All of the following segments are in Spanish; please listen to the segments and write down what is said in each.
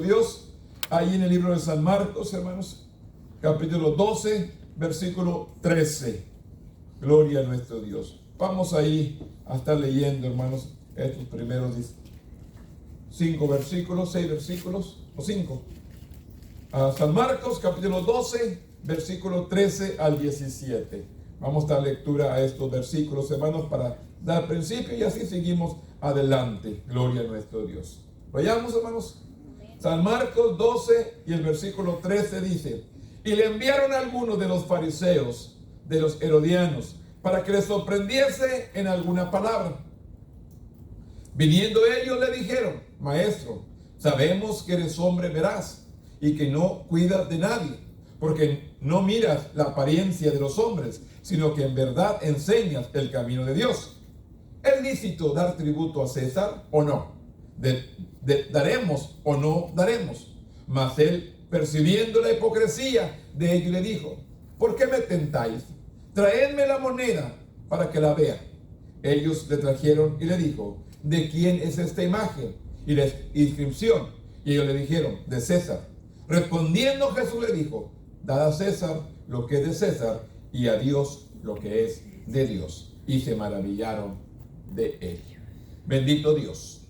Dios, ahí en el libro de San Marcos, hermanos, capítulo 12, versículo 13. Gloria a nuestro Dios. Vamos ahí a estar leyendo, hermanos, estos primeros 5 versículos, 6 versículos, o 5. A San Marcos, capítulo 12, versículo 13 al 17. Vamos a dar lectura a estos versículos, hermanos, para dar principio y así seguimos adelante. Gloria a nuestro Dios. Vayamos, hermanos. San Marcos 12 y el versículo 13 dice: y le enviaron a algunos de los fariseos, de los herodianos, para que les sorprendiese en alguna palabra. Viniendo ellos le dijeron: Maestro, sabemos que eres hombre veraz y que no cuidas de nadie, porque no miras la apariencia de los hombres, sino que en verdad enseñas el camino de Dios. ¿Es lícito dar tributo a César o no? ¿Daremos o no daremos? Mas él, percibiendo la hipocresía de ellos, le dijo: ¿por qué me tentáis? Traedme la moneda para que la vea. Ellos le trajeron y le dijo: ¿de quién es esta imagen y la inscripción? Y ellos le dijeron: de César. Respondiendo Jesús le dijo: dad a César lo que es de César y a Dios lo que es de Dios. Y se maravillaron de él. Bendito Dios.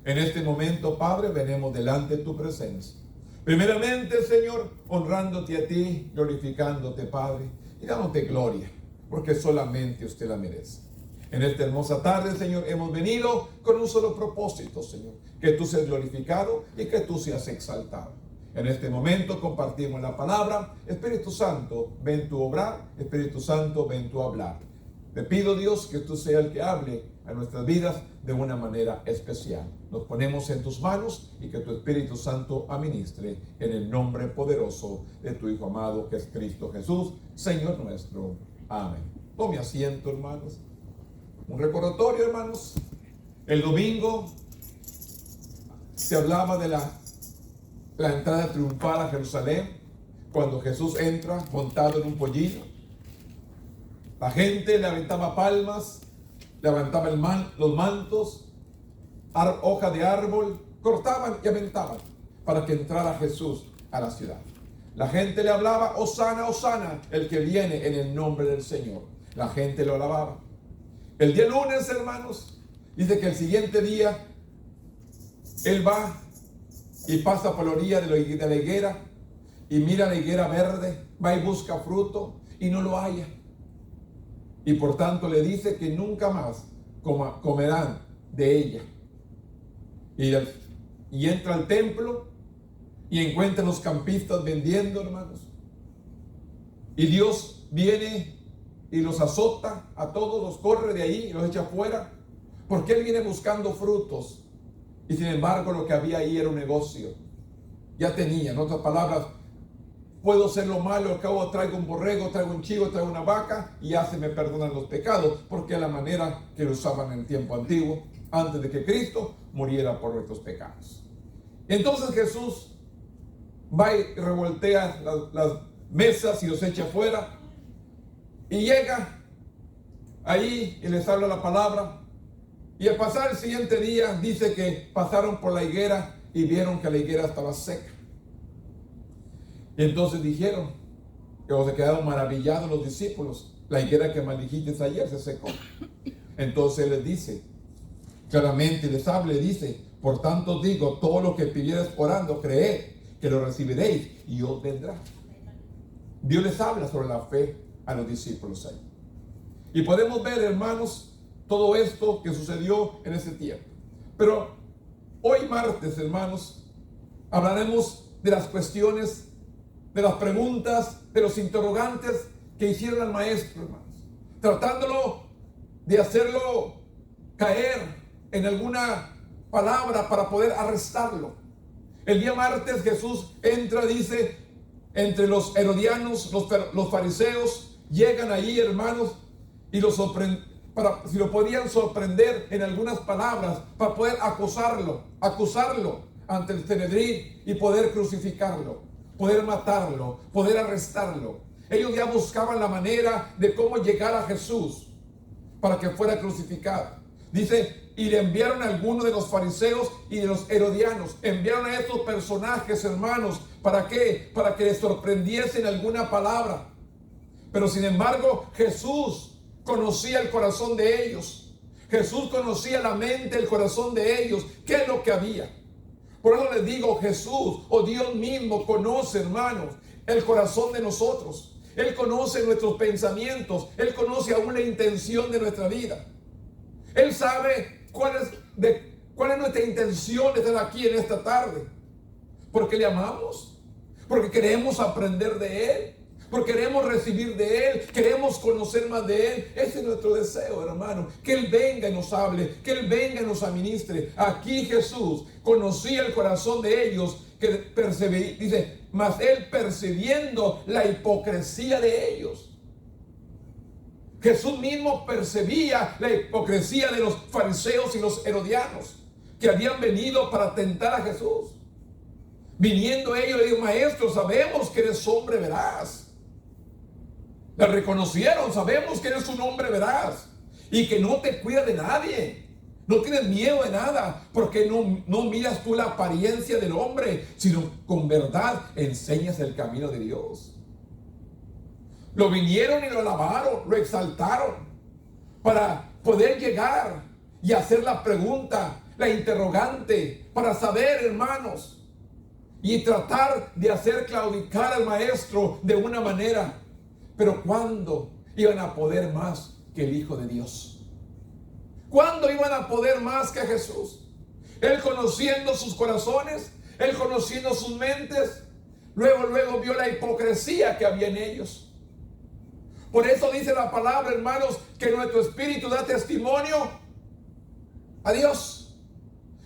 En este momento, Padre, venimos delante de tu presencia. Primeramente, Señor, honrándote a ti, glorificándote, Padre, y dándote gloria, porque solamente usted la merece. En esta hermosa tarde, Señor, hemos venido con un solo propósito, Señor: que tú seas glorificado y que tú seas exaltado. En este momento compartimos la palabra. Espíritu Santo, ven tu obrar. Espíritu Santo, ven tu hablar. Te pido, Dios, que tú seas el que hable a nuestras vidas de una manera especial. Nos ponemos en tus manos y que tu Espíritu Santo administre en el nombre poderoso de tu Hijo amado, que es Cristo Jesús, Señor nuestro. Amén. Tome asiento, hermanos. Un recordatorio, hermanos. El domingo se hablaba de la entrada triunfal a Jerusalén, cuando Jesús entra montado en un pollino. La gente le aventaba palmas, levantaba los mantos, hoja de árbol, cortaban y aventaban para que entrara Jesús a la ciudad. La gente le hablaba: Hosana, Hosana, el que viene en el nombre del Señor. La gente lo alababa. El día lunes, hermanos, dice que el siguiente día él va y pasa por la orilla de la higuera y mira la higuera verde, va y busca fruto y no lo halla. Y por tanto le dice que nunca más comerán de ella. Y entra al templo y encuentra a los campistas vendiendo, hermanos. Y Dios viene y los azota a todos, los corre de ahí y los echa afuera, porque Él viene buscando frutos. Y sin embargo lo que había ahí era un negocio. Ya tenía, en otras palabras, puedo hacer lo malo, al cabo traigo un borrego, traigo un chivo, traigo una vaca y ya se me perdonan los pecados, porque es la manera que lo usaban en el tiempo antiguo, antes de que Cristo muriera por nuestros pecados. Entonces Jesús va y revoltea las mesas y los echa afuera, y llega ahí y les habla la palabra. Y al pasar el siguiente día dice que pasaron por la higuera y vieron que la higuera estaba seca. Y entonces dijeron, que se quedaron maravillados los discípulos: la higuera que maldijiste ayer se secó. Entonces Él les dice, claramente les habla y dice: por tanto os digo, todo lo que pidiereis orando, creed que lo recibiréis y os vendrá. Dios les habla sobre la fe a los discípulos ahí. Y podemos ver, hermanos, todo esto que sucedió en ese tiempo. Pero hoy martes, hermanos, hablaremos de las cuestiones, de las preguntas, de los interrogantes que hicieron al maestro, hermanos, tratándolo de hacerlo caer en alguna palabra para poder arrestarlo. El día martes Jesús entra, dice, entre los herodianos, los fariseos, llegan ahí, hermanos, y si lo podían sorprender en algunas palabras para poder acusarlo ante el Sanedrín y poder crucificarlo, poder matarlo, poder arrestarlo. Ellos ya buscaban la manera de cómo llegar a Jesús para que fuera crucificado. Dice, y le enviaron a algunos de los fariseos y de los herodianos. Enviaron a estos personajes, hermanos, ¿para qué? Para que les sorprendiesen alguna palabra. Pero sin embargo, Jesús conocía el corazón de ellos. Jesús conocía la mente, el corazón de ellos. ¿Qué es lo que había? Por eso les digo, Jesús o Dios mismo conoce, hermanos, el corazón de nosotros. Él conoce nuestros pensamientos. Él conoce aún la intención de nuestra vida. Él sabe cuál es nuestra intención de estar aquí en esta tarde. Porque le amamos. Porque queremos aprender de Él. Porque queremos recibir de Él. Queremos conocer más de Él. Ese es nuestro deseo, hermano. Que Él venga y nos hable. Que Él venga y nos administre. Aquí Jesús conocía el corazón de ellos. Que dice, mas Él percibiendo la hipocresía de ellos. Jesús mismo percibía la hipocresía de los fariseos y los herodianos que habían venido para tentar a Jesús. Viniendo ellos, le dijo, maestro, sabemos que eres hombre veraz. Le reconocieron, sabemos que eres un hombre veraz y que no te cuida de nadie. No tienes miedo de nada, porque no miras tú la apariencia del hombre, sino con verdad enseñas el camino de Dios. Lo vinieron y lo alabaron, lo exaltaron, para poder llegar y hacer la pregunta, la interrogante, para saber, hermanos, y tratar de hacer claudicar al maestro de una manera. Pero ¿cuándo iban a poder más que el Hijo de Dios? ¿Cuándo iban a poder más que Jesús? Él conociendo sus corazones, Él conociendo sus mentes, luego vio la hipocresía que había en ellos. Por eso dice la palabra, hermanos, que nuestro espíritu da testimonio a Dios.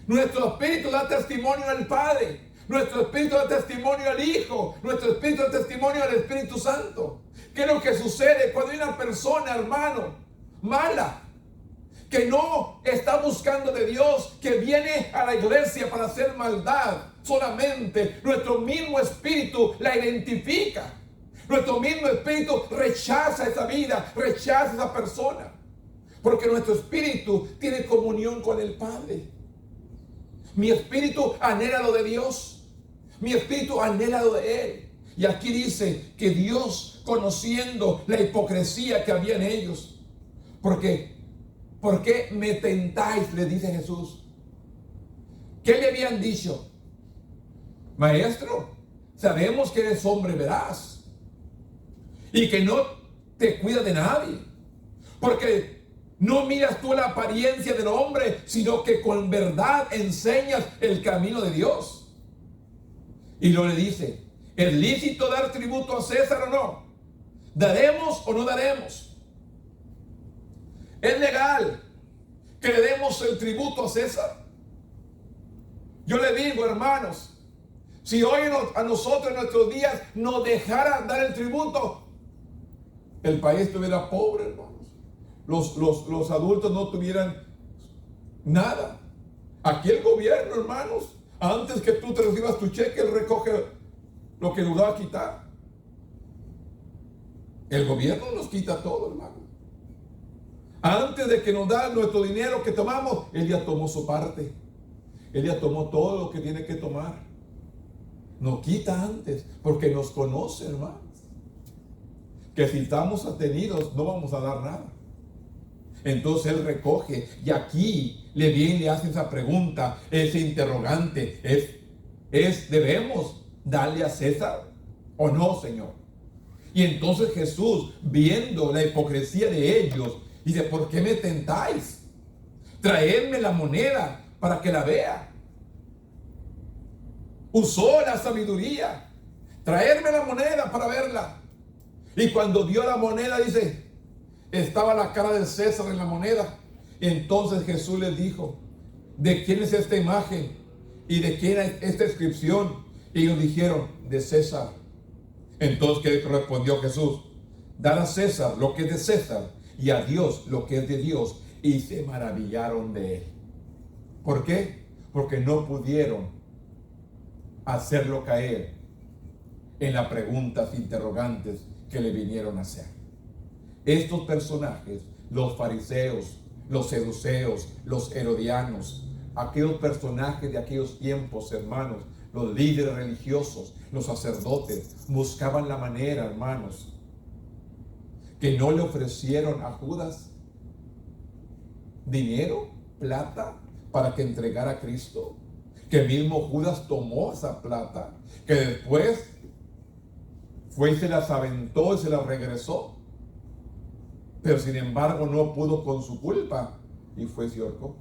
Nuestro espíritu da testimonio al Padre. Nuestro espíritu da testimonio al Hijo. Nuestro espíritu da testimonio al Espíritu Santo. ¿Qué es lo que sucede cuando hay una persona, hermano, mala, que no está buscando de Dios, que viene a la iglesia para hacer maldad? Solamente nuestro mismo espíritu la identifica. Nuestro mismo espíritu rechaza esa vida, rechaza esa persona. Porque nuestro espíritu tiene comunión con el Padre. Mi espíritu anhela lo de Dios. Mi espíritu anhela lo de Él. Y aquí dice que Dios, conociendo la hipocresía que había en ellos, ¿por qué me tentáis? Le dice Jesús. ¿Qué le habían dicho? Maestro, sabemos que eres hombre veraz y que no te cuida de nadie, porque no miras tú la apariencia del hombre, sino que con verdad enseñas el camino de Dios. Y luego le dice, ¿es lícito dar tributo a César o no? ¿Daremos o no daremos? ¿Es legal que le demos el tributo a César? Yo le digo, hermanos, si hoy a nosotros en nuestros días nos dejaran dar el tributo, el país estuviera pobre, hermanos. Los adultos no tuvieran nada. Aquí el gobierno, hermanos, antes que tú te recibas tu cheque, él recoge lo que nos va a quitar. El gobierno nos quita todo, hermano. Antes de que nos da nuestro dinero que tomamos, él ya tomó su parte. Él ya tomó todo lo que tiene que tomar. Nos quita antes, porque nos conoce, hermanos. Que si estamos atenidos, no vamos a dar nada. Entonces él recoge, y aquí le viene y le hace esa pregunta, ese interrogante, ¿debemos darle a César o no, Señor? Y entonces Jesús, viendo la hipocresía de ellos, dice, ¿por qué me tentáis? Traedme la moneda para que la vea. Usó la sabiduría, traerme la moneda para verla. Y cuando dio la moneda, dice, estaba la cara de César en la moneda. Y entonces Jesús les dijo, ¿de quién es esta imagen? ¿Y de quién es esta inscripción? Y ellos dijeron, de César. Entonces, ¿qué respondió Jesús? Dar a César lo que es de César y a Dios lo que es de Dios. Y se maravillaron de él. ¿Por qué? Porque no pudieron hacerlo caer en las preguntas interrogantes que le vinieron a hacer. Estos personajes, los fariseos, los seduceos, los herodianos, aquellos personajes de aquellos tiempos, hermanos, los líderes religiosos, los sacerdotes, buscaban la manera, hermanos, que no le ofrecieron a Judas dinero, plata, para que entregara a Cristo, que mismo Judas tomó esa plata, que después fue y se las aventó y se las regresó, pero sin embargo no pudo con su culpa y fue y se ahorcó.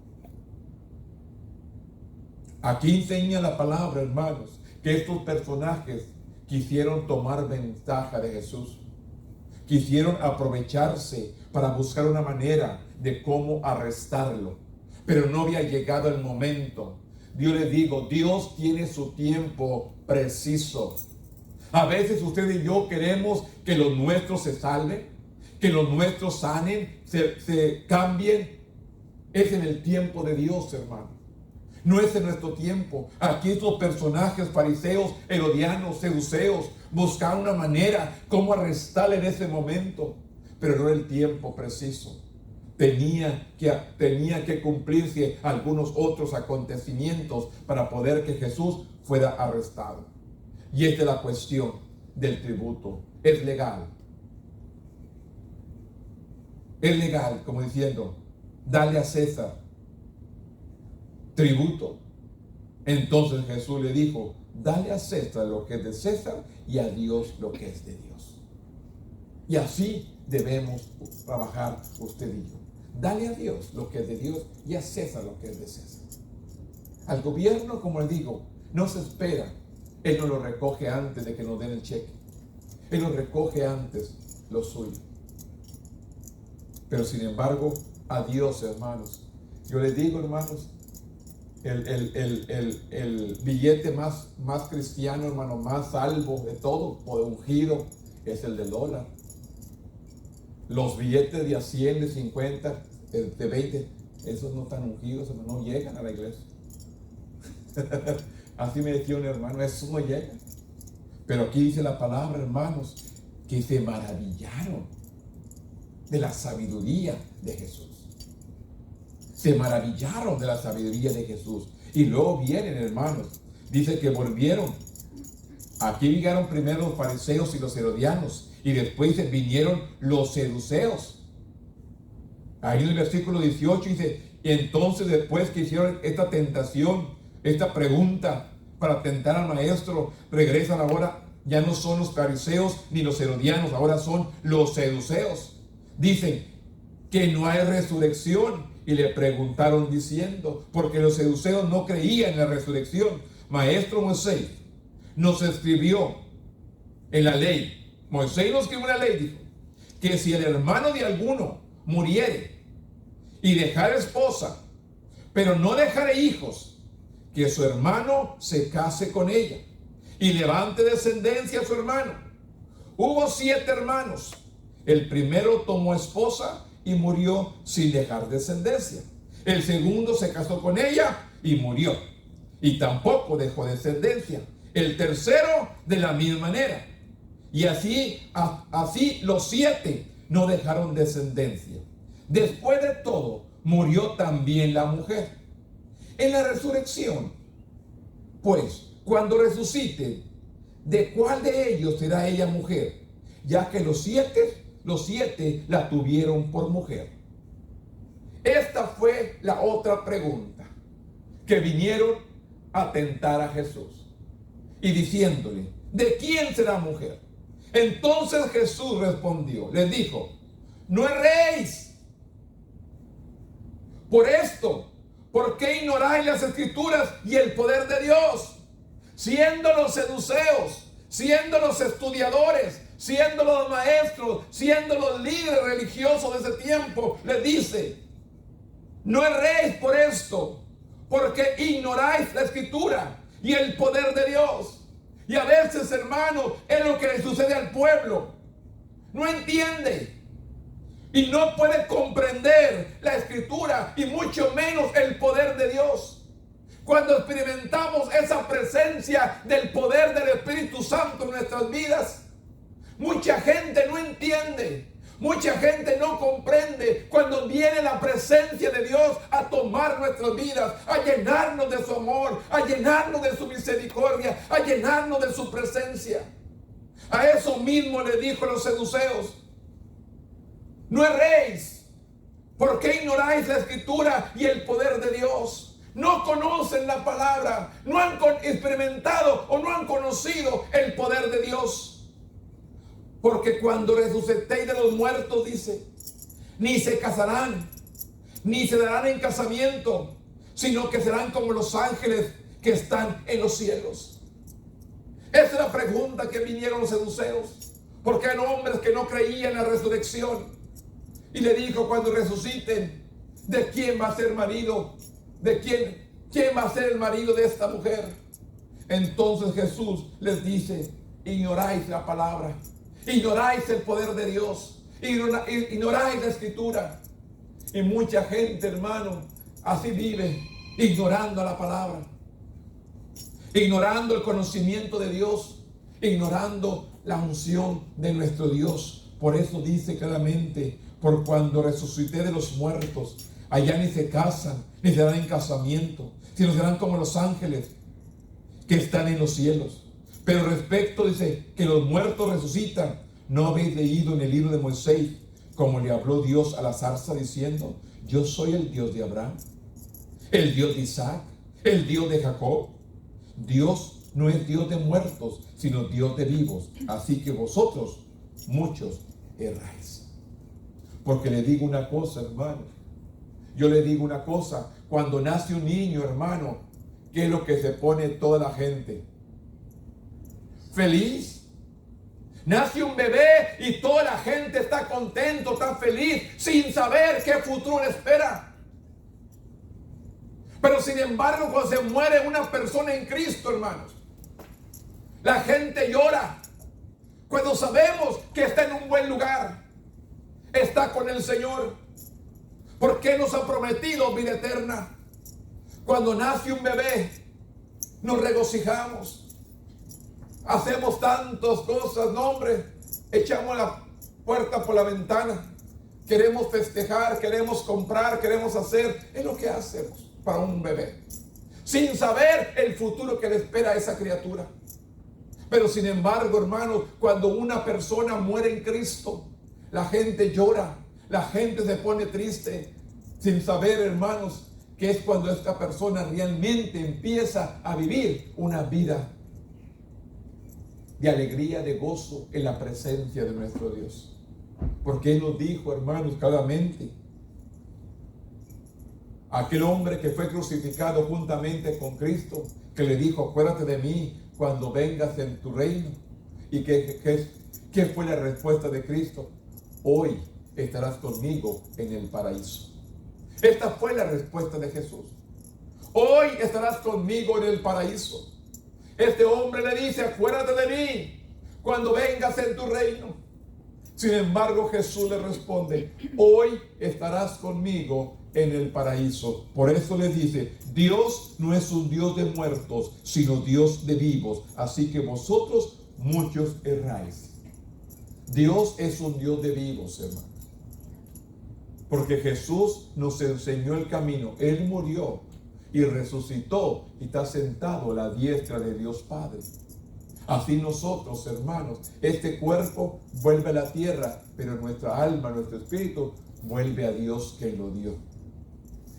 Aquí enseña la palabra, hermanos, que estos personajes quisieron tomar ventaja de Jesús, quisieron aprovecharse para buscar una manera de cómo arrestarlo, pero no había llegado el momento. Yo les digo, Dios tiene su tiempo preciso. A veces usted y yo queremos que los nuestros se salven, que los nuestros sanen, se cambien. Es en el tiempo de Dios, hermano. No es en nuestro tiempo. Aquí estos personajes fariseos, herodianos, seduceos, buscaban una manera cómo arrestarle en ese momento, pero no era el tiempo preciso. Tenía que cumplirse algunos otros acontecimientos para poder que Jesús fuera arrestado. Y esta es la cuestión del tributo. Es legal. Es legal, como diciendo, dale a César tributo. Entonces Jesús le dijo, dale a César lo que es de César y a Dios lo que es de Dios. Y así debemos trabajar usted y yo. Dale a Dios lo que es de Dios y a César lo que es de César. Al gobierno, como le digo, no se espera. Él no lo recoge antes de que nos den el cheque. Él lo recoge antes lo suyo. Pero sin embargo, a Dios, hermanos, yo les digo, hermanos, el billete más cristiano, hermano, más salvo de todo, o de ungido, es el del dólar. Los billetes de a 100, de 50, de 20, esos no están ungidos, hermano, no llegan a la iglesia. Así me decía un hermano, esos no llegan. Pero aquí dice la palabra, hermanos, que se maravillaron de la sabiduría de Jesús. Se maravillaron de la sabiduría de Jesús. Y luego vienen, hermanos, dice que volvieron. Aquí llegaron primero los fariseos y los herodianos, y después vinieron los seduceos. Ahí en el versículo 18 dice, y entonces después que hicieron esta tentación, esta pregunta para tentar al maestro, regresan ahora, ya no son los fariseos ni los herodianos, ahora son los seduceos. Dicen que no hay resurrección. Y le preguntaron diciendo, porque los seduceos no creían en la resurrección. Maestro Moisés nos escribió en la ley. Moisés nos escribió en la ley, dijo, que si el hermano de alguno muriere y dejare esposa, pero no dejare hijos, que su hermano se case con ella y levante descendencia a su hermano. Hubo 7 hermanos. El primero tomó esposa y murió sin dejar descendencia. El segundo se casó con ella y murió, y tampoco dejó descendencia. El tercero de la misma manera. Y así los 7 no dejaron descendencia. Después de todo, murió también la mujer. En la resurrección, pues, cuando resucite, ¿de cuál de ellos será ella mujer? Ya que los siete la tuvieron por mujer. Esta fue la otra pregunta que vinieron a tentar a Jesús y diciéndole, ¿de quién será mujer? Entonces Jesús respondió, les dijo, no erréis. Por esto, ¿por qué ignoráis las escrituras y el poder de Dios? Siendo los seduceos, siendo los estudiadores, siendo los maestros, siendo los líderes religiosos de ese tiempo, les dice, no erréis por esto, porque ignoráis la escritura y el poder de Dios. Y a veces, hermano, es lo que le sucede al pueblo. No entiende y no puede comprender la escritura y mucho menos el poder de Dios. Cuando experimentamos esa presencia del poder del Espíritu Santo en nuestras vidas, mucha gente no entiende Mucha gente no comprende cuando viene la presencia de Dios a tomar nuestras vidas, a llenarnos de su amor, a llenarnos de su misericordia, a llenarnos de su presencia. A eso mismo le dijo a los saduceos: no erréis, ¿por qué ignoráis la escritura y el poder de Dios? No conocen la palabra, no han experimentado o no han conocido el poder de Dios. Porque cuando resucitéis de los muertos, dice, ni se casarán, ni se darán en casamiento, sino que serán como los ángeles que están en los cielos. Esa es la pregunta que vinieron los saduceos, porque eran hombres que no creían en la resurrección. Y le dijo: cuando resuciten, ¿de quién va a ser marido? ¿De quién va a ser el marido de esta mujer? Entonces Jesús les dice: ignoráis la palabra, ignoráis el poder de Dios, ignoráis la escritura. Y mucha gente, hermano, así vive, ignorando la palabra, ignorando el conocimiento de Dios, ignorando la unción de nuestro Dios. Por eso dice claramente: por cuando resucité de los muertos, allá ni se casan, ni se darán en casamiento, sino serán como los ángeles que están en los cielos. Pero respecto, dice, que los muertos resucitan, ¿no habéis leído en el libro de Moisés como le habló Dios a la zarza diciendo: yo soy el Dios de Abraham, el Dios de Isaac, el Dios de Jacob? Dios no es Dios de muertos, sino Dios de vivos. Así que vosotros, muchos, erráis. Porque le digo una cosa, hermano. Yo le digo una cosa. Cuando nace un niño, hermano, ¿qué es lo que se pone toda la gente? Feliz. Nace un bebé y toda la gente está contento, está feliz, sin saber qué futuro le espera. Pero sin embargo, cuando se muere una persona en Cristo, hermanos, la gente llora. Cuando sabemos que está en un buen lugar, está con el Señor, porque nos ha prometido vida eterna. Cuando nace un bebé, nos regocijamos. Hacemos tantas cosas, no hombre, echamos la puerta por la ventana. Queremos festejar, queremos comprar, queremos hacer. Es lo que hacemos para un bebé, sin saber el futuro que le espera a esa criatura. Pero sin embargo, hermanos, cuando una persona muere en Cristo, la gente llora, la gente se pone triste, sin saber, hermanos, que es cuando esta persona realmente empieza a vivir una vida de alegría, de gozo en la presencia de nuestro Dios. Porque Él nos dijo, hermanos, claramente: aquel hombre que fue crucificado juntamente con Cristo, que le dijo: acuérdate de mí cuando vengas en tu reino. ¿Y qué fue la respuesta de Cristo? Hoy estarás conmigo en el paraíso. Esta fue la respuesta de Jesús. Hoy estarás conmigo en el paraíso. Este hombre le dice: acuérdate de mí cuando vengas en tu reino. Sin embargo, Jesús le responde: hoy estarás conmigo en el paraíso. Por eso le dice: Dios no es un Dios de muertos, sino Dios de vivos. Así que vosotros muchos erráis. Dios es un Dios de vivos, hermano. Porque Jesús nos enseñó el camino. Él murió y resucitó y está sentado a la diestra de Dios Padre. Así nosotros, hermanos, este cuerpo vuelve a la tierra, pero nuestra alma, nuestro espíritu vuelve a Dios que lo dio.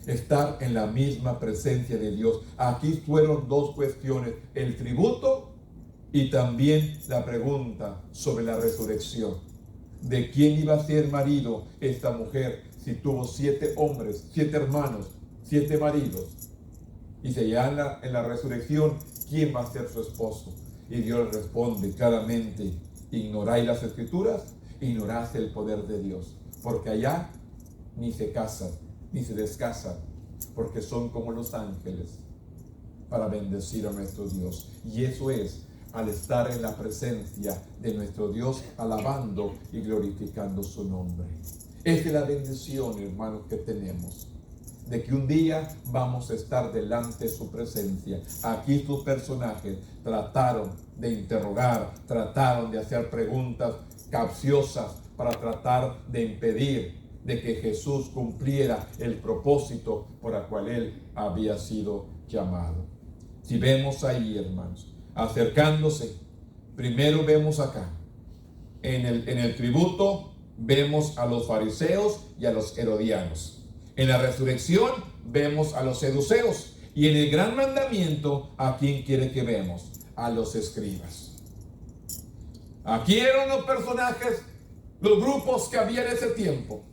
Estar en la misma presencia de Dios. Aquí fueron dos cuestiones: el tributo y también la pregunta sobre la resurrección. ¿De quién iba a ser marido esta mujer si tuvo 7 hombres, 7 hermanos, 7 maridos? Y se llama en la resurrección, ¿quién va a ser su esposo? Y Dios responde claramente: ignoráis las escrituras, ignoráis el poder de Dios, porque allá ni se casan, ni se descasan, porque son como los ángeles para bendecir a nuestro Dios. Y eso es al estar en la presencia de nuestro Dios, alabando y glorificando su nombre. Esa es la bendición, hermanos, que tenemos, de que un día vamos a estar delante de su presencia. Aquí sus personajes trataron de interrogar, trataron de hacer preguntas capciosas para tratar de impedir de que Jesús cumpliera el propósito por el cual él había sido llamado. Si vemos ahí, hermanos, acercándose, primero vemos acá, en el tributo, vemos a los fariseos y a los herodianos. En la resurrección, vemos a los seduceos. Y en el gran mandamiento, ¿a quién quiere que vemos? A los escribas. Aquí eran los personajes, los grupos que había en ese tiempo: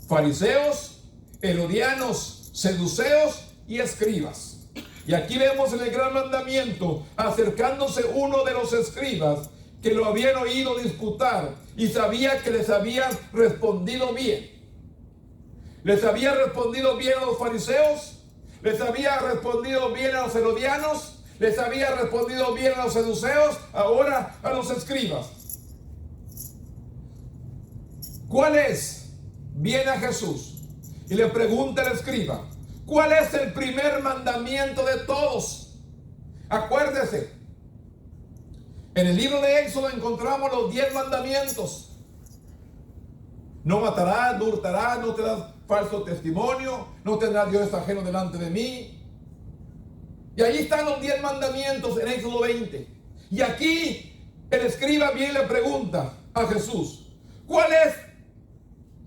fariseos, herodianos, seduceos y escribas. Y aquí vemos en el gran mandamiento acercándose uno de los escribas que lo habían oído disputar y sabía que les había respondido bien. Les había respondido bien a los fariseos, les había respondido bien a los herodianos, les había respondido bien a los seduceos, ahora a los escribas. ¿Cuál es? Viene a Jesús y le pregunta al escriba: ¿cuál es el primer mandamiento de todos? Acuérdese, en el libro de Éxodo encontramos los 10 mandamientos. No matarás, no hurtarás, no te das falso testimonio, no tendrás dioses ajenos delante de mí. Y ahí están los 10 mandamientos en Éxodo 20. Y aquí el escriba viene y le pregunta a Jesús: ¿cuál es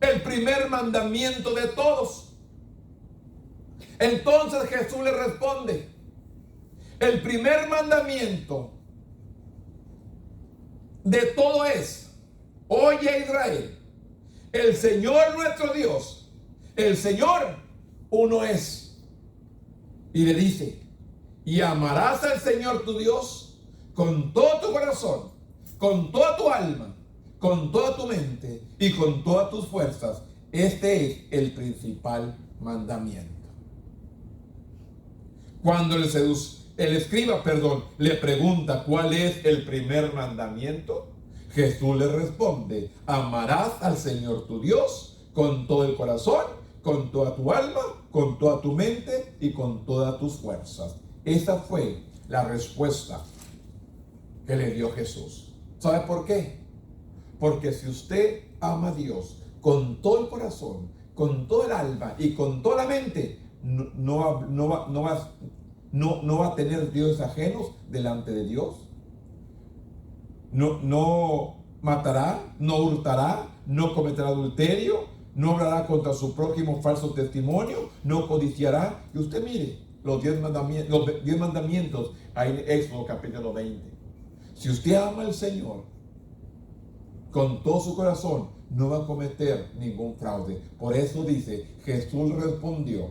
el primer mandamiento de todos? Entonces Jesús le responde: el primer mandamiento de todo es: oye Israel, el Señor nuestro Dios, el Señor uno es. Y le dice: y amarás al Señor tu Dios con todo tu corazón, con toda tu alma, con toda tu mente y con todas tus fuerzas. Este es el principal mandamiento. Cuando el escriba le pregunta cuál es el primer mandamiento, Jesús le responde: amarás al Señor tu Dios con todo el corazón, con toda tu alma, con toda tu mente y con todas tus fuerzas. Esa fue la respuesta que le dio Jesús. ¿Sabe por qué? Porque si usted ama a Dios con todo el corazón, con todo el alma y con toda la mente, no va a tener dioses ajenos delante de Dios. No matará, no hurtará, no cometerá adulterio, no hablará contra su prójimo falso testimonio, no codiciará. Y usted mire los 10 mandamientos ahí en Éxodo capítulo 20. Si usted ama al Señor con todo su corazón, no va a cometer ningún fraude. Por eso dice, Jesús respondió: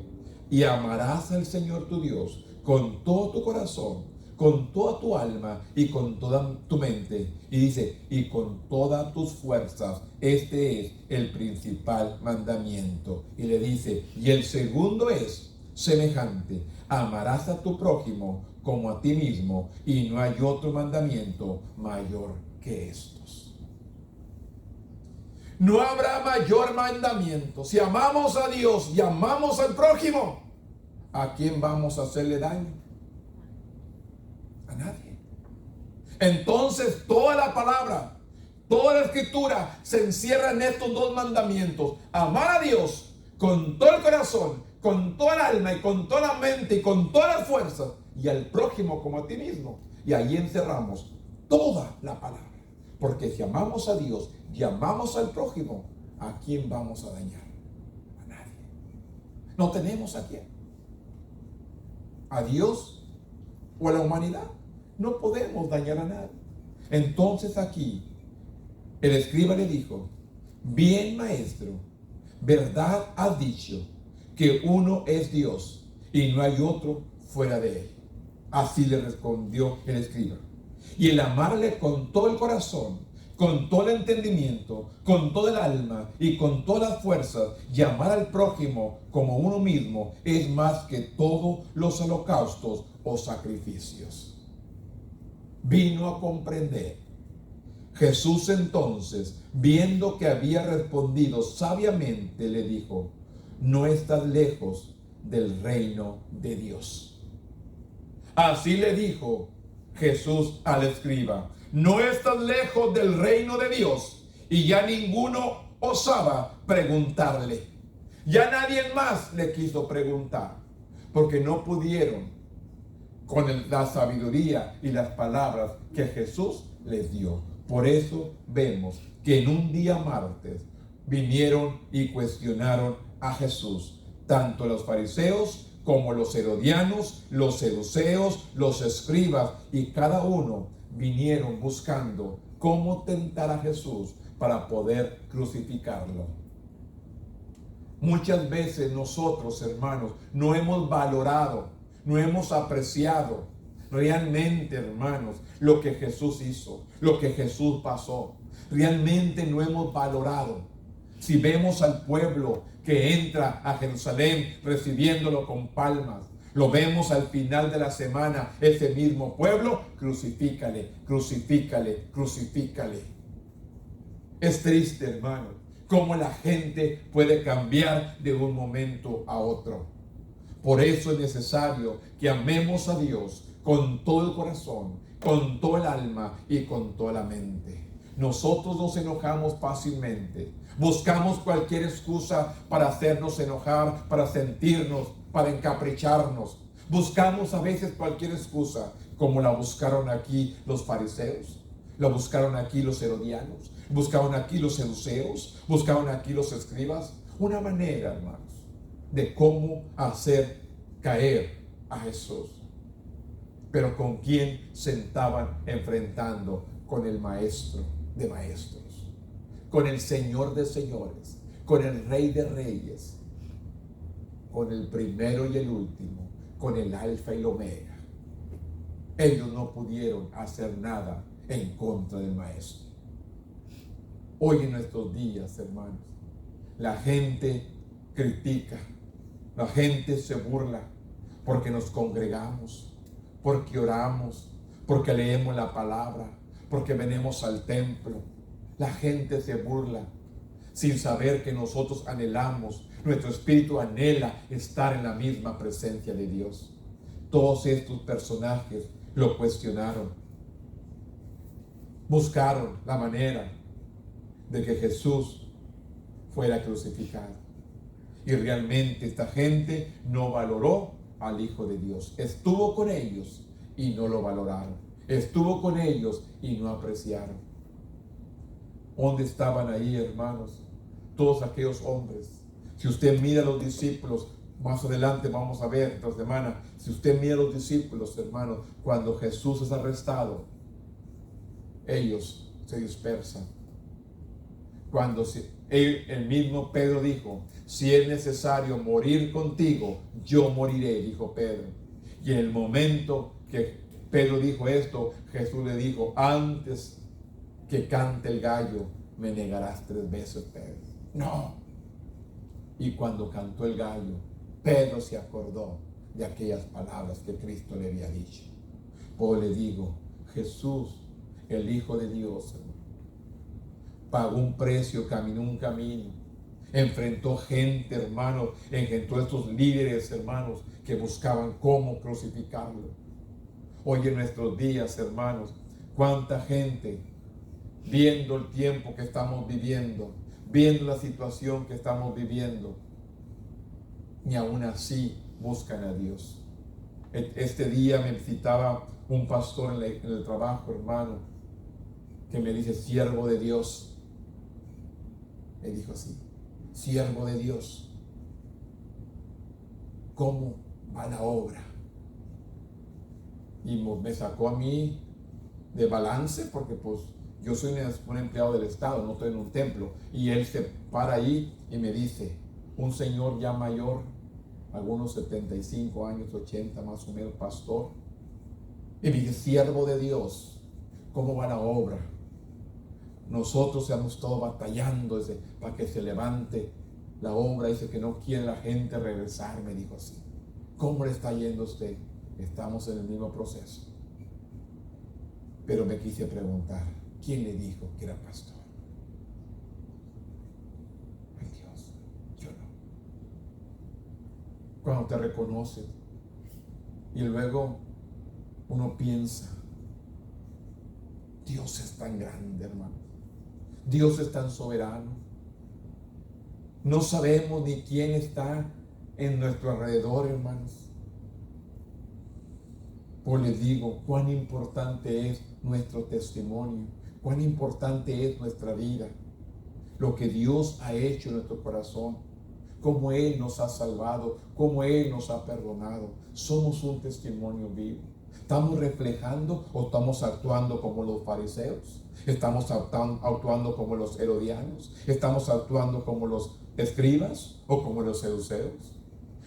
y amarás al Señor tu Dios con todo tu corazón, con toda tu alma y con toda tu mente. Y dice, y con todas tus fuerzas. Este es el principal mandamiento. Y le dice, y el segundo es semejante: amarás a tu prójimo como a ti mismo, y no hay otro mandamiento mayor que estos. No habrá mayor mandamiento. Si amamos a Dios y amamos al prójimo, ¿a quién vamos a hacerle daño? A nadie. Entonces toda la palabra, toda la escritura se encierra en estos 2 mandamientos: amar a Dios con todo el corazón, con toda el alma y con toda la mente y con toda la fuerza, y al prójimo como a ti mismo. Y ahí encerramos toda la palabra. Porque si amamos a Dios y amamos al prójimo, ¿a quién vamos a dañar? A nadie. No tenemos a quién. ¿A Dios o a la humanidad? No podemos dañar a nadie. Entonces aquí el escriba le dijo: bien, maestro, verdad has dicho, que uno es Dios y no hay otro fuera de él. Así le respondió el escriba. Y el amarle con todo el corazón, con todo el entendimiento, con todo el alma y con todas las fuerzas, y amar al prójimo como uno mismo, es más que todos los holocaustos o sacrificios. Vino a comprender. Jesús entonces, viendo que había respondido sabiamente, le dijo: no estás lejos del reino de Dios. Así le dijo Jesús al escriba: no estás lejos del reino de Dios. y ya ninguno osaba preguntarle. Ya nadie más le quiso preguntar, porque no pudieron con la sabiduría y las palabras que Jesús les dio. Por eso vemos que en un día martes vinieron y cuestionaron a Jesús, tanto los fariseos como los herodianos, los saduceos, los escribas, y cada uno vinieron buscando cómo tentar a Jesús para poder crucificarlo. Muchas veces nosotros, hermanos, no hemos valorado, no hemos apreciado realmente, hermanos, lo que Jesús hizo, lo que Jesús pasó. Realmente no hemos valorado. Si vemos al pueblo que entra a Jerusalén recibiéndolo con palmas, lo vemos al final de la semana, ese mismo pueblo, crucifícale, crucifícale, crucifícale. Es triste, hermano, cómo la gente puede cambiar de un momento a otro. Por eso es necesario que amemos a Dios con todo el corazón, con todo el alma y con toda la mente. Nosotros nos enojamos fácilmente. Buscamos cualquier excusa para hacernos enojar, para sentirnos, para encapricharnos. Buscamos a veces cualquier excusa, como la buscaron aquí los fariseos, la buscaron aquí los herodianos, buscaron aquí los saduceos, buscaron aquí los escribas. Una manera, hermanos, de cómo hacer caer a Jesús. Pero ¿con quién se estaban enfrentando? Con el maestro de maestros, con el Señor de señores, con el Rey de reyes, con el primero y el último, con el Alfa y el Omega. Ellos no pudieron hacer nada en contra del maestro. Hoy en nuestros días, hermanos, la gente critica, la gente se burla porque nos congregamos, porque oramos, porque leemos la palabra, porque venimos al templo. La gente se burla sin saber que nosotros anhelamos, nuestro espíritu anhela estar en la misma presencia de Dios. Todos estos personajes lo cuestionaron, buscaron la manera de que Jesús fuera crucificado. Y realmente esta gente no valoró al Hijo de Dios. Estuvo con ellos y no lo valoraron. Estuvo con ellos y no apreciaron. ¿Dónde estaban ahí, hermanos? Todos aquellos hombres. Si usted mira a los discípulos, más adelante vamos a ver esta semana, si usted mira a los discípulos, hermanos, cuando Jesús es arrestado, ellos se dispersan. Cuando el mismo Pedro dijo, si es necesario morir contigo, yo moriré, dijo Pedro. Y en el momento que Pedro dijo esto, Jesús le dijo, antes que cante el gallo, me negarás 3 veces, Pedro. No. Y cuando cantó el gallo, Pedro se acordó de aquellas palabras que Cristo le había dicho. Pues le digo, Jesús, el Hijo de Dios, pagó un precio, caminó un camino, enfrentó gente, hermanos, enfrentó a estos líderes, hermanos, que buscaban cómo crucificarlo. Hoy en nuestros días, hermanos, cuánta gente, viendo el tiempo que estamos viviendo, viendo la situación que estamos viviendo, ni aún así buscan a Dios. Este día me visitaba un pastor en el trabajo, hermano, que me dice, siervo de Dios. Me dijo así, siervo de Dios, ¿cómo va la obra? Y me sacó a mí de balance, porque pues yo soy un empleado del Estado, no estoy en un templo. Y él se para ahí y me dice, un señor ya mayor, algunos 75 años, 80 más o menos, pastor, y me dice, siervo de Dios, ¿cómo va la obra? Nosotros hemos estado batallando para que se levante la obra. Dice que no quiere la gente regresar, me dijo así. ¿Cómo le está yendo a usted? Estamos en el mismo proceso. Pero me quise preguntar, ¿quién le dijo que era pastor? Ay, Dios, yo no. Cuando te reconoces y luego uno piensa, Dios es tan grande, hermano. Dios es tan soberano. No sabemos ni quién está en nuestro alrededor, hermanos. Pues les digo, cuán importante es nuestro testimonio, cuán importante es nuestra vida, lo que Dios ha hecho en nuestro corazón, cómo Él nos ha salvado, cómo Él nos ha perdonado. Somos un testimonio vivo. ¿Estamos reflejando o estamos actuando como los fariseos? ¿Estamos actuando como los herodianos? ¿Estamos actuando como los escribas o como los saduceos?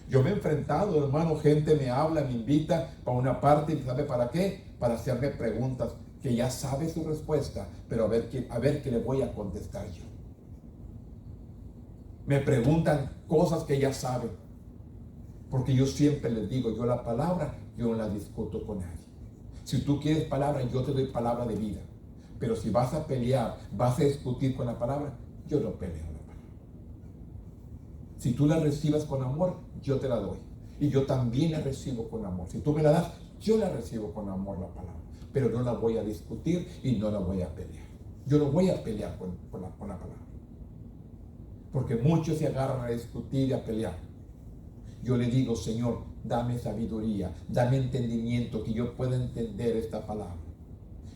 Yo me he enfrentado, hermano, gente me habla, me invita para una parte y ¿sabe para qué? Para hacerme preguntas que ya sabe su respuesta, pero a ver qué le voy a contestar yo. Me preguntan cosas que ya saben, porque yo siempre les digo, yo la palabra, yo no la discuto con nadie. Si tú quieres palabra, yo te doy palabra de vida, pero si vas a pelear, vas a discutir con la palabra, yo no peleo la palabra. Si tú la recibas con amor, yo te la doy, y yo también la recibo con amor. Si tú me la das, yo la recibo con amor la palabra, pero no la voy a discutir y no la voy a pelear. Yo no voy a pelear con la palabra, porque muchos se agarran a discutir y a pelear. Yo le digo, Señor, dame sabiduría, dame entendimiento, que yo pueda entender esta palabra,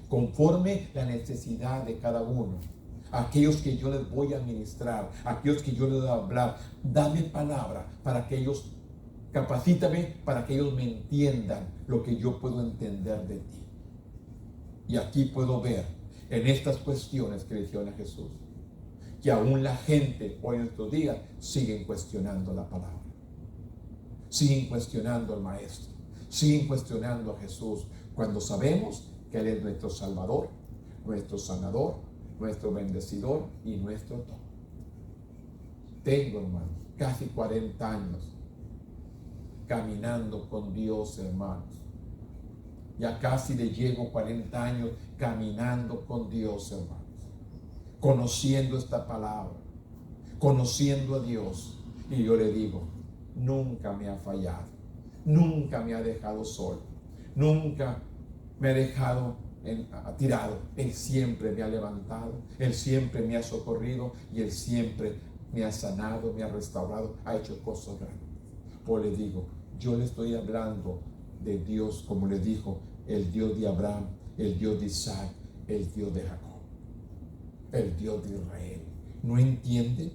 conforme la necesidad de cada uno. Aquellos que yo les voy a ministrar, aquellos que yo les voy a hablar, dame palabra para que ellos, capacítame para que ellos me entiendan lo que yo puedo entender de ti. Y aquí puedo ver, en estas cuestiones que le dijeron a Jesús, que aún la gente hoy en estos días siguen cuestionando la palabra. Siguen cuestionando al Maestro, siguen cuestionando a Jesús, cuando sabemos que Él es nuestro Salvador, nuestro sanador, nuestro bendecidor y nuestro todo. Tengo, hermanos, casi 40 años caminando con Dios, hermanos. Ya casi le llego 40 años caminando con Dios, hermanos. Conociendo esta palabra, conociendo a Dios. Y yo le digo, nunca me ha fallado, nunca me ha dejado solo, nunca me ha dejado tirado. Él siempre me ha levantado, Él siempre me ha socorrido y Él siempre me ha sanado, me ha restaurado, ha hecho cosas grandes. Pues le digo, yo le estoy hablando de Dios, como le dijo, el Dios de Abraham, el Dios de Isaac, el Dios de Jacob, el Dios de Israel. ¿No entiende?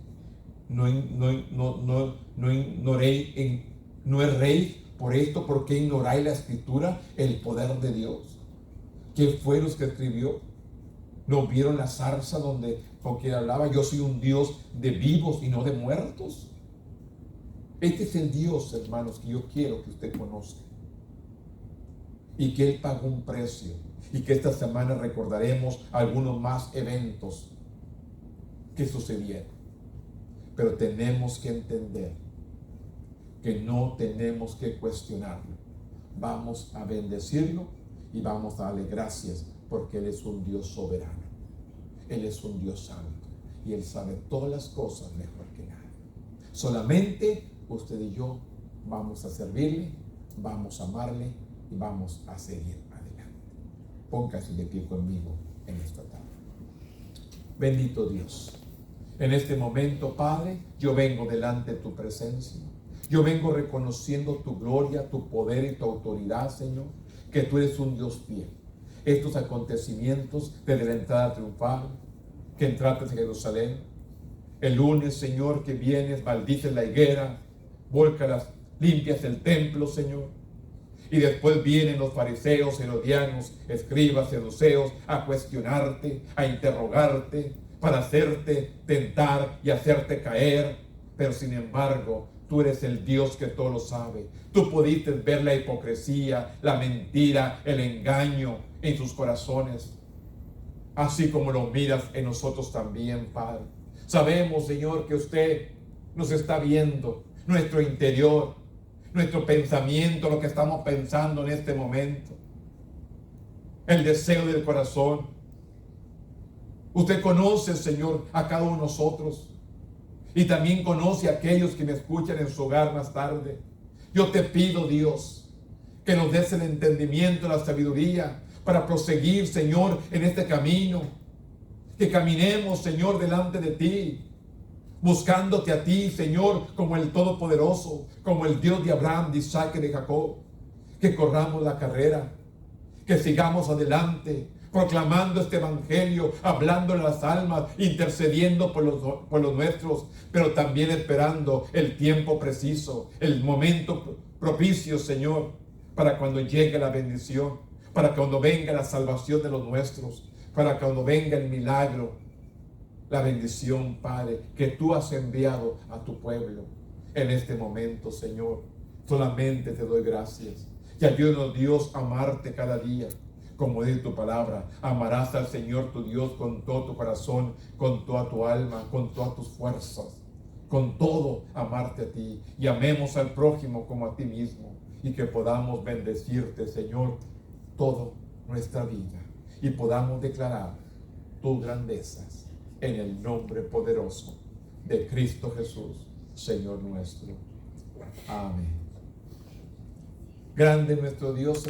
No es rey por esto. ¿Por qué ignoráis la escritura, el poder de Dios? ¿Qué fue los que escribió? ¿No vieron la zarza donde con quien hablaba? Yo soy un Dios de vivos y no de muertos. Este es el Dios, hermanos, que yo quiero que usted conozca, y que Él pagó un precio, y que esta semana recordaremos algunos más eventos que sucedieron. Pero tenemos que entender que no tenemos que cuestionarlo. Vamos a bendecirlo y vamos a darle gracias, porque Él es un Dios soberano. Él es un Dios santo y Él sabe todas las cosas mejor que nadie. Solamente usted y yo vamos a servirle, vamos a amarle y vamos a seguir adelante. Póngase de pie conmigo en esta tarde. Bendito Dios. En este momento, Padre, yo vengo delante de tu presencia. Yo vengo reconociendo tu gloria, tu poder y tu autoridad, Señor, que tú eres un Dios fiel. Estos acontecimientos desde la entrada triunfal, que entraste en Jerusalén, el lunes, Señor, que vienes, maldices la higuera, vólcalas, limpias el templo, Señor. Y después vienen los fariseos, herodianos, escribas, saduceos a cuestionarte, a interrogarte, para hacerte tentar y hacerte caer. Pero sin embargo, tú eres el Dios que todo lo sabe. Tú pudiste ver la hipocresía, la mentira, el engaño en sus corazones, así como lo miras en nosotros también, Padre. Sabemos, Señor, que usted nos está viendo, nuestro interior, nuestro pensamiento, lo que estamos pensando en este momento, el deseo del corazón. Usted conoce, Señor, a cada uno de nosotros, y también conoce a aquellos que me escuchan en su hogar más tarde. Yo te pido, Dios, que nos des el entendimiento, la sabiduría para proseguir, Señor, en este camino. Que caminemos, Señor, delante de ti, buscándote a ti, Señor, como el Todopoderoso, como el Dios de Abraham, de Isaac y de Jacob. Que corramos la carrera, que sigamos adelante, proclamando este evangelio, hablándole a las almas, intercediendo por los nuestros, pero también esperando el tiempo preciso, el momento propicio, Señor, para cuando llegue la bendición, para cuando venga la salvación de los nuestros, para cuando venga el milagro, la bendición, Padre, que tú has enviado a tu pueblo en este momento, Señor. Solamente te doy gracias. Y ayúdanos, Dios, a amarte cada día. Como dice tu palabra, amarás al Señor tu Dios con todo tu corazón, con toda tu alma, con todas tus fuerzas, con todo amarte a ti. Y amemos al prójimo como a ti mismo. Y que podamos bendecirte, Señor, toda nuestra vida. Y podamos declarar tus grandezas en el nombre poderoso de Cristo Jesús, Señor nuestro. Amén. Grande nuestro Dios.